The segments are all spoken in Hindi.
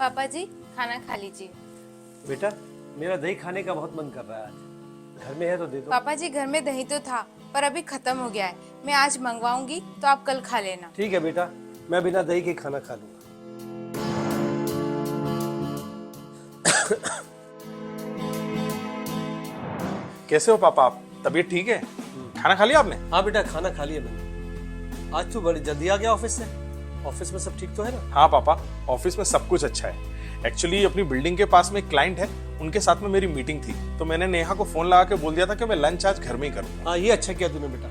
पापा जी खाना खा लीजिए। बेटा मेरा दही खाने का बहुत मन कर रहा है आज। घर में है तो दे दो। पापा जी घर में दही तो था पर अभी खत्म हो गया है। मैं आज मंगवाऊंगी तो आप कल खा लेना। ठीक है बेटा, मैं बिना दही के खाना खा लूंगा। कैसे हो पापा आप? तबीयत ठीक है? खाना खा लिया आपने? हाँ बेटा, खाना खा लिया मैंने। आज तू बड़ी जल्दी आ गया ऑफिस से। ऑफिस में सब ठीक तो है ना? हाँ पापा, ऑफिस में सब कुछ अच्छा है। एक्चुअली अपनी बिल्डिंग के पास में एक क्लाइंट है, उनके साथ में मेरी मीटिंग थी, तो मैंने नेहा को फोन लगा के बोल दिया था कि मैं लंच आज घर में ही करूँगा। हाँ ये अच्छा किया तूने बेटा।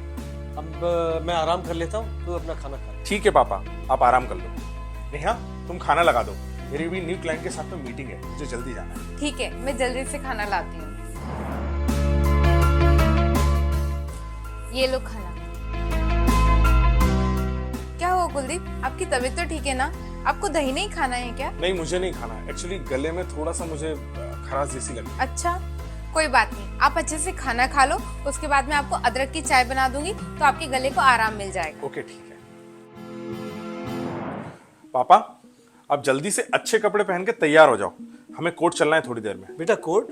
अब मैं आराम कर लेता हूँ, तू अपना खाना खा ले। ठीक है पापा, आप आराम कर लो। नेहा तुम खाना लगा दो, मेरी भी न्यू क्लाइंट के साथ में मीटिंग है, मुझे जल्दी जाना है। ठीक है, मैं जल्दी से खाना लाती हूँ। ये लो खाना। क्या हुआ कुलदीप, आपकी तबीयत तो ठीक है ना? आपको दही नहीं खाना है क्या? नहीं मुझे नहीं खाना, एक्चुअली गले में थोड़ा सा मुझे खराश जैसी लगी। अच्छा कोई बात नहीं, आप अच्छे से खाना खा लो, उसके बाद मैं आपको अदरक की चाय बना दूंगी तो आपके गले को आराम मिल जाएगा। ओके ठीक है। पापा आप जल्दी से अच्छे कपड़े पहन के तैयार हो जाओ, हमें कोर्ट चलना है थोड़ी देर में। बेटा कोर्ट?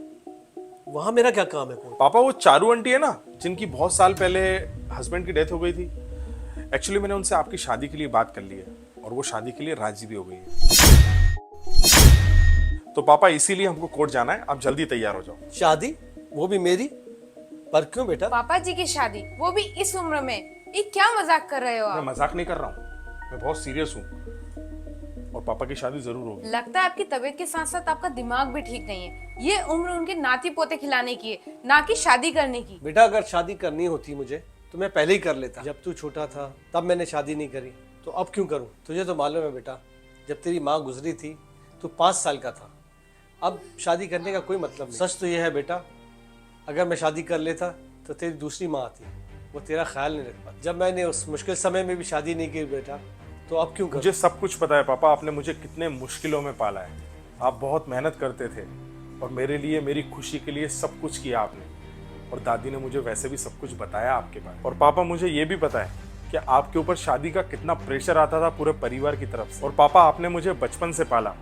वहां मेरा क्या काम है कोर्ट? पापा वो चारू आंटी है ना, जिनकी बहुत साल पहले हस्बैंड की डेथ हो गई थी, एक्चुअली मैंने उनसे आपकी शादी के लिए बात कर ली है और वो शादी के लिए राजी भी हो गई है। तो पापा इसीलिए हमको कोर्ट जाना है, आप जल्दी तैयार हो जाओ। शादी? वो भी मेरी? पर क्यों बेटा? पापा जी की शादी, वो भी इस उम्र में? ये क्या मजाक कर रहे हो मैं आप? मजाक नहीं कर रहा हूँ, मैं बहुत सीरियस हूँ और पापा की शादी जरूर होगी। लगता है आपकी तबीयत के साथ साथ आपका दिमाग भी ठीक नहीं है। ये उम्र उनके नाती पोते खिलाने की है, ना कि शादी करने की। बेटा अगर शादी करनी होती मुझे तो मैं पहले ही कर लेता। जब तू छोटा था तब मैंने शादी नहीं करी, तो अब क्यों करूं? तुझे तो मालूम है बेटा, जब तेरी माँ गुजरी थी तो 5 साल का था। अब शादी करने का कोई मतलब नहीं। सच तो यह है बेटा, अगर मैं शादी कर लेता तो तेरी दूसरी माँ आती, वो तेरा ख्याल नहीं रख पाती। जब मैंने उस मुश्किल समय में भी शादी नहीं की बेटा, तो अब क्यों करूं? मुझे सब कुछ पता है पापा, आपने मुझे कितने मुश्किलों में पाला है। आप बहुत मेहनत करते थे और मेरे लिए, मेरी खुशी के लिए सब कुछ किया आपने, और दादी ने मुझे वैसे भी सब कुछ बताया आपके बारे में। और पापा मुझे ये भी पता है कि आपके ऊपर शादी का कितना प्रेशर आता था पूरे परिवार की तरफ से। और पापा आपने मुझे बचपन से पाला,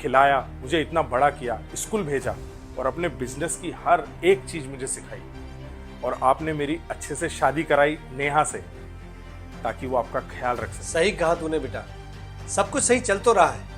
खिलाया, मुझे इतना बड़ा किया, स्कूल भेजा और अपने बिजनेस की हर एक चीज मुझे सिखाई। और आपने मेरी अच्छे से शादी कराई नेहा से, ताकि वो आपका ख्याल रख सके। सही कहा तूने बेटा, सब कुछ सही चल तो रहा है।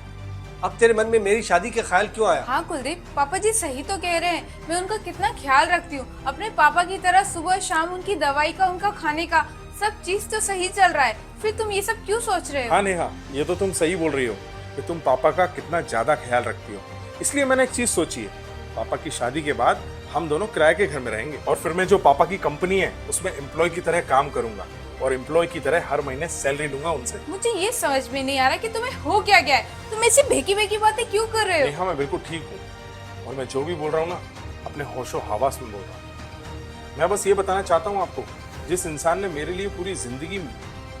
अब तेरे मन में मेरी शादी का ख्याल क्यों आया? हाँ कुलदीप, पापा जी सही तो कह रहे हैं। मैं उनका कितना ख्याल रखती हूँ, अपने पापा की तरह सुबह शाम उनकी दवाई का, उनका खाने का, सब चीज तो सही चल रहा है। फिर तुम ये सब क्यों सोच रहे हो? हाँ नेहा, ये तो तुम सही बोल रही हो कि तुम पापा का कितना ज्यादा ख्याल रखती हो। इसलिए मैंने एक चीज सोची है, पापा की शादी के बाद हम दोनों किराए के घर में रहेंगे और फिर मैं जो पापा की कंपनी है उसमें एम्प्लॉय की तरह काम करूंगा और एम्प्लॉय की तरह हर महीने सैलरी लूंगा उनसे। मुझे ये समझ में नहीं आ रहा कि तुम्हें हो क्या गया है। तुम ऐसी भेकी भेकी बातें क्यों कर रहे हो? नेहा मैं बिल्कुल ठीक हूँ और मैं जो भी बोल रहा हूँ ना, अपने होशो हवास में बोल रहा हूँ। मैं बस ये बताना चाहता हूँ आपको, जिस इंसान ने मेरे लिए पूरी जिंदगी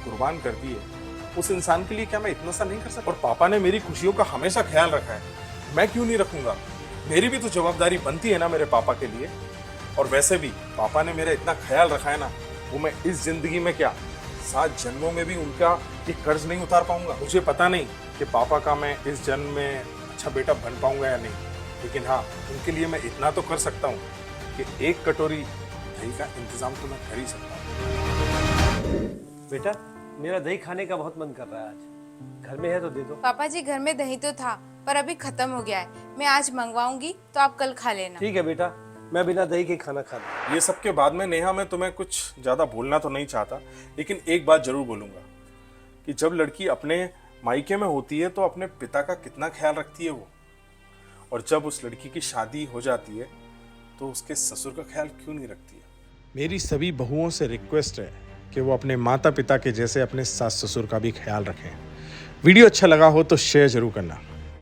कुर्बान कर दी है, उस इंसान के लिए क्या मैं इतना सा नहीं कर सकता? और पापा ने मेरी खुशियों का हमेशा ख्याल रखा है, मैं क्यों नहीं रखूंगा? मेरी भी तो जवाबदारी बनती है ना मेरे पापा के लिए। और वैसे भी पापा ने मेरा इतना ख्याल रखा है ना, वो मैं इस जिंदगी में क्या 7 जन्मों में भी उनका ये कर्ज नहीं उतार पाऊंगा। मुझे पता नहीं कि पापा का मैं इस जन्म में अच्छा बेटा बन पाऊंगा या नहीं, लेकिन हाँ उनके लिए मैं इतना तो कर सकता हूँ कि एक कटोरी दही का इंतजाम तो मैं कर ही सकता हूँ। बेटा मेरा दही खाने का बहुत मन कर रहा है आज। घर में है तो दे दो। पापा जी घर में दही तो था पर अभी खत्म हो गया है। मैं आज मंगवाऊंगी तो आप कल खा लेना। ठीक है बेटा, मैं बिना दही के खाना खा लूंगा। ये सब के बाद में नेहा, मैं तुम्हें कुछ ज्यादा बोलना तो नहीं चाहता, लेकिन एक बात जरूर बोलूंगा कि जब लड़की अपने मायके में होती है तो अपने पिता का कितना ख्याल रखती है वो, और जब उस लड़की की शादी हो जाती है तो उसके ससुर का ख्याल क्यों नहीं रखती है। मेरी सभी बहुओं से रिक्वेस्ट है कि वो अपने माता पिता के जैसे अपने सास ससुर का भी ख्याल रखें। वीडियो अच्छा लगा हो तो शेयर जरूर करना।